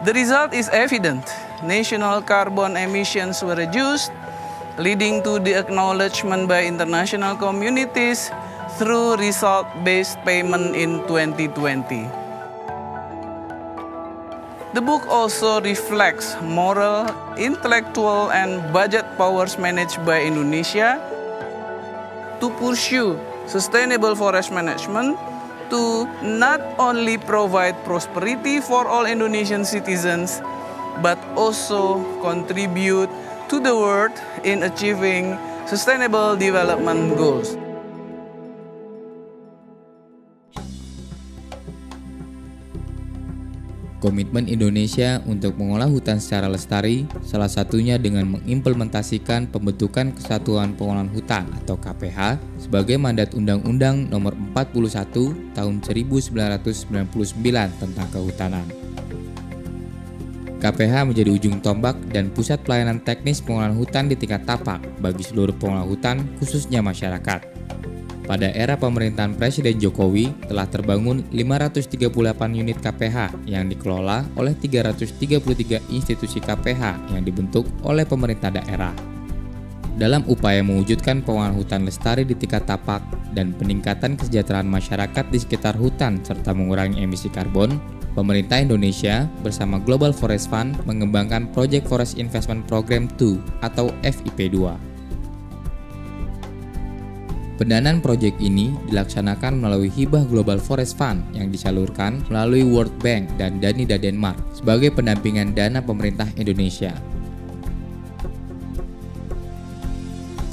The result is evident. National carbon emissions were reduced, leading to the acknowledgement by international communities through result-based payment in 2020. The book also reflects moral, intellectual, and budget powers managed by Indonesia to pursue sustainable forest management, to not only provide prosperity for all Indonesian citizens, but also contribute to the world in achieving sustainable development goals. Komitmen Indonesia untuk mengolah hutan secara lestari, salah satunya dengan mengimplementasikan pembentukan Kesatuan Pengolahan Hutan atau KPH sebagai mandat Undang-Undang Nomor 41 Tahun 1999 tentang Kehutanan. KPH menjadi ujung tombak dan pusat pelayanan teknis pengolahan hutan di tingkat tapak bagi seluruh pengolah hutan, khususnya masyarakat. Pada era pemerintahan Presiden Jokowi, telah terbangun 538 unit KPH yang dikelola oleh 333 institusi KPH yang dibentuk oleh pemerintah daerah. Dalam upaya mewujudkan pengolahan hutan lestari di tingkat tapak dan peningkatan kesejahteraan masyarakat di sekitar hutan serta mengurangi emisi karbon, pemerintah Indonesia bersama Global Forest Fund mengembangkan Project Forest Investment Program 2 atau FIP2. Pendanaan proyek ini dilaksanakan melalui hibah Global Forest Fund yang disalurkan melalui World Bank dan Danida Denmark sebagai pendampingan dana pemerintah Indonesia.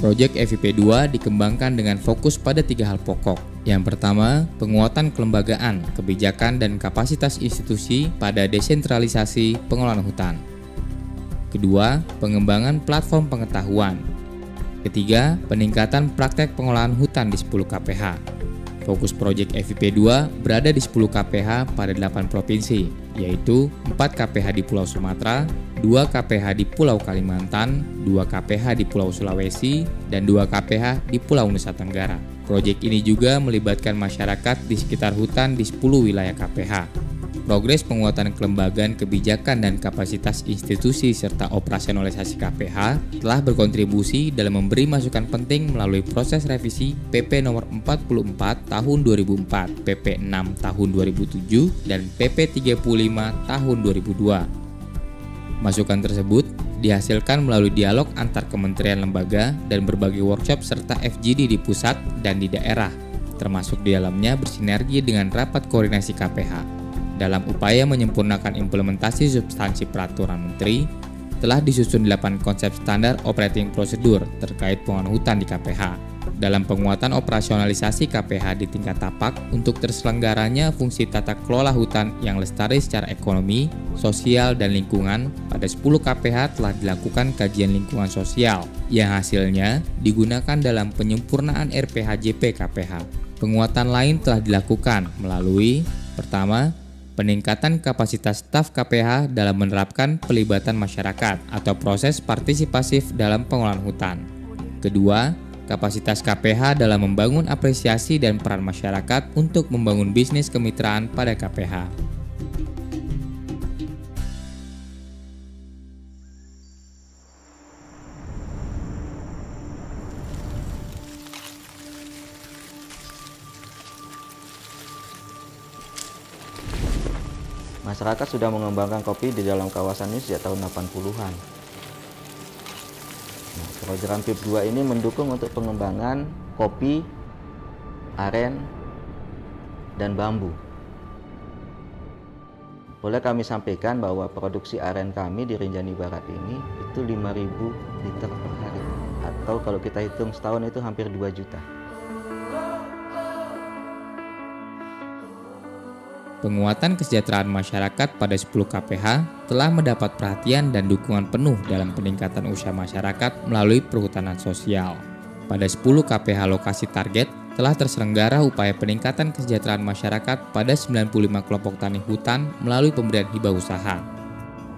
Proyek FIP2 dikembangkan dengan fokus pada 3 hal pokok. Yang pertama, penguatan kelembagaan, kebijakan, dan kapasitas institusi pada desentralisasi pengelolaan hutan. Kedua, pengembangan platform pengetahuan. Ketiga, peningkatan praktek pengolahan hutan di 10 KPH. Fokus proyek FIP2 berada di 10 KPH pada 8 provinsi, yaitu 4 KPH di Pulau Sumatera, 2 KPH di Pulau Kalimantan, 2 KPH di Pulau Sulawesi, dan 2 KPH di Pulau Nusa Tenggara. Proyek ini juga melibatkan masyarakat di sekitar hutan di 10 wilayah KPH. Progres penguatan kelembagaan, kebijakan, dan kapasitas institusi serta operasionalisasi KPH telah berkontribusi dalam memberi masukan penting melalui proses revisi PP nomor 44 tahun 2004, PP 6 tahun 2007, dan PP 35 tahun 2002. Masukan tersebut dihasilkan melalui dialog antar kementerian lembaga dan berbagai workshop serta FGD di pusat dan di daerah, termasuk di dalamnya bersinergi dengan rapat koordinasi KPH. Dalam upaya menyempurnakan implementasi substansi peraturan menteri, telah disusun 8 konsep standar operating procedure terkait pengolahan hutan di KPH. Dalam penguatan operasionalisasi KPH di tingkat tapak untuk terselenggaranya fungsi tata kelola hutan yang lestari secara ekonomi, sosial, dan lingkungan, pada 10 KPH telah dilakukan kajian lingkungan sosial yang hasilnya digunakan dalam penyempurnaan RPHJP KPH. Penguatan lain telah dilakukan melalui pertama, peningkatan kapasitas staf KPH dalam menerapkan pelibatan masyarakat atau proses partisipasif dalam pengolahan hutan. Kedua, kapasitas KPH dalam membangun apresiasi dan peran masyarakat untuk membangun bisnis kemitraan pada KPH. Masyarakat sudah mengembangkan kopi di dalam kawasan ini sejak tahun 80-an. Program FIP2 ini mendukung untuk pengembangan kopi, aren, dan bambu. Boleh kami sampaikan bahwa produksi aren kami di Rinjani Barat ini itu 5.000 liter per hari. Atau kalau kita hitung setahun itu hampir 2 juta. Penguatan kesejahteraan masyarakat pada 10 KPH telah mendapat perhatian dan dukungan penuh dalam peningkatan usaha masyarakat melalui perhutanan sosial. Pada 10 KPH lokasi target telah terselenggara upaya peningkatan kesejahteraan masyarakat pada 95 kelompok tani hutan melalui pemberian hibah usaha.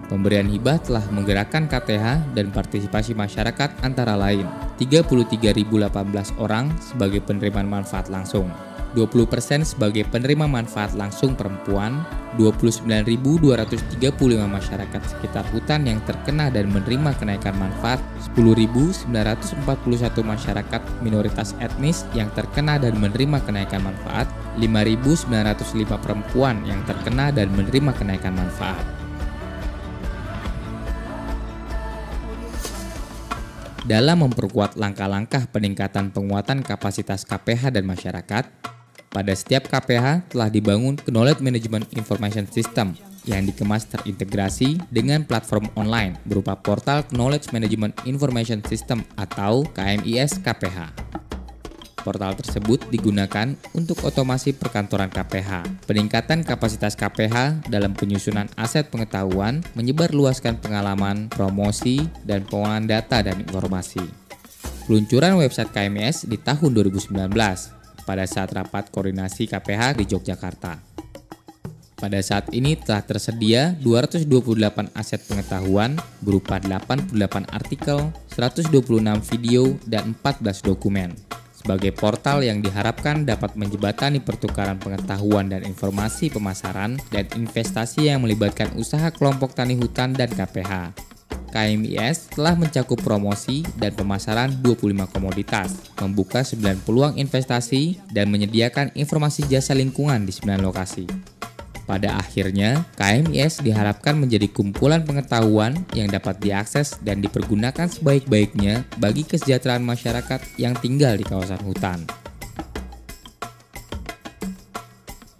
Pemberian hibah telah menggerakkan KTH dan partisipasi masyarakat antara lain 33.018 orang sebagai penerimaan manfaat langsung, 20% sebagai penerima manfaat langsung perempuan, 29.235 masyarakat sekitar hutan yang terkena dan menerima kenaikan manfaat, 10.941 masyarakat minoritas etnis yang terkena dan menerima kenaikan manfaat, 5.905 perempuan yang terkena dan menerima kenaikan manfaat. Dalam memperkuat langkah-langkah peningkatan penguatan kapasitas KPH dan masyarakat, pada setiap KPH telah dibangun Knowledge Management Information System yang dikemas terintegrasi dengan platform online berupa portal Knowledge Management Information System atau KMIS KPH. Portal tersebut digunakan untuk otomasi perkantoran KPH. Peningkatan kapasitas KPH dalam penyusunan aset pengetahuan menyebarluaskan pengalaman, promosi, dan pengolahan data dan informasi. Peluncuran website KMIS di tahun 2019 pada saat rapat koordinasi KPH di Yogyakarta. Pada saat ini telah tersedia 228 aset pengetahuan berupa 88 artikel, 126 video, dan 14 dokumen. Sebagai portal yang diharapkan dapat menjembatani pertukaran pengetahuan dan informasi pemasaran dan investasi yang melibatkan usaha kelompok tani hutan dan KPH. KMIS telah mencakup promosi dan pemasaran 25 komoditas, membuka 9 peluang investasi, dan menyediakan informasi jasa lingkungan di 9 lokasi. Pada akhirnya, KMIS diharapkan menjadi kumpulan pengetahuan yang dapat diakses dan dipergunakan sebaik-baiknya bagi kesejahteraan masyarakat yang tinggal di kawasan hutan.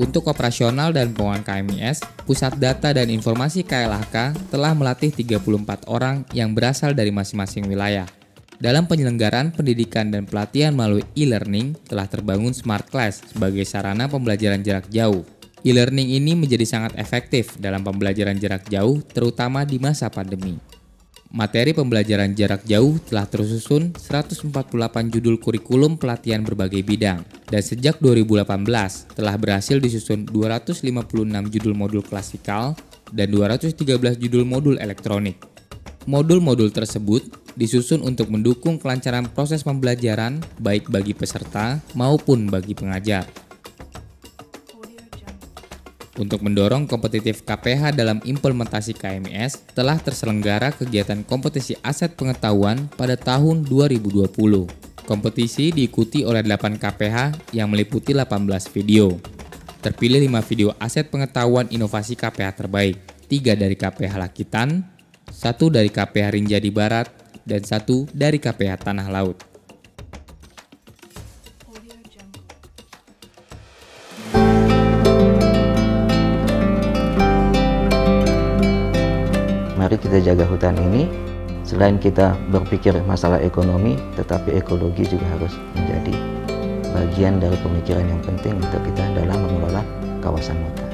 Untuk operasional dan penguatan KMIS, Pusat Data dan Informasi KLHK telah melatih 34 orang yang berasal dari masing-masing wilayah. Dalam penyelenggaraan pendidikan dan pelatihan melalui e-learning, telah terbangun Smart Class sebagai sarana pembelajaran jarak jauh. E-learning ini menjadi sangat efektif dalam pembelajaran jarak jauh, terutama di masa pandemi. Materi pembelajaran jarak jauh telah tersusun 148 judul kurikulum pelatihan berbagai bidang, dan sejak 2018 telah berhasil disusun 256 judul modul klasikal dan 213 judul modul elektronik. Modul-modul tersebut disusun untuk mendukung kelancaran proses pembelajaran baik bagi peserta maupun bagi pengajar. Untuk mendorong kompetitif KPH dalam implementasi KMIS, telah terselenggara kegiatan kompetisi aset pengetahuan pada tahun 2020. Kompetisi diikuti oleh 8 KPH yang meliputi 18 video. Terpilih 5 video aset pengetahuan inovasi KPH terbaik, 3 dari KPH Lakitan, 1 dari KPH Rinjani Barat, dan 1 dari KPH Tanah Laut. Mari kita jaga hutan ini. Selain kita berpikir masalah ekonomi, tetapi ekologi juga harus menjadi bagian dari pemikiran yang penting untuk kita dalam mengelola kawasan hutan.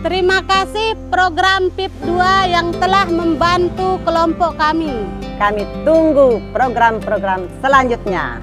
Terima kasih program PIP 2 yang telah membantu kelompok kami. Kami tunggu program-program selanjutnya.